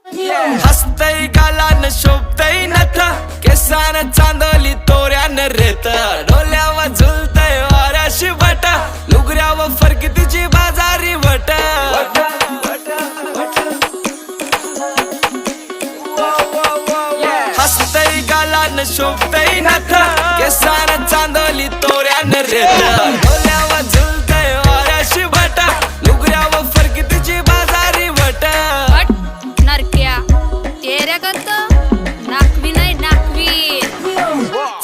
हसतय गालान शोभतय नथ केसान चांदोली तोऱ्यान रेत डोल्यावर झुलतय वाऱ्याशी बट लुगऱ्यावर फरकतीची बाजारी वट हसतय गालान शोभतय नथ केसान चांदोली तोऱ्यान रेत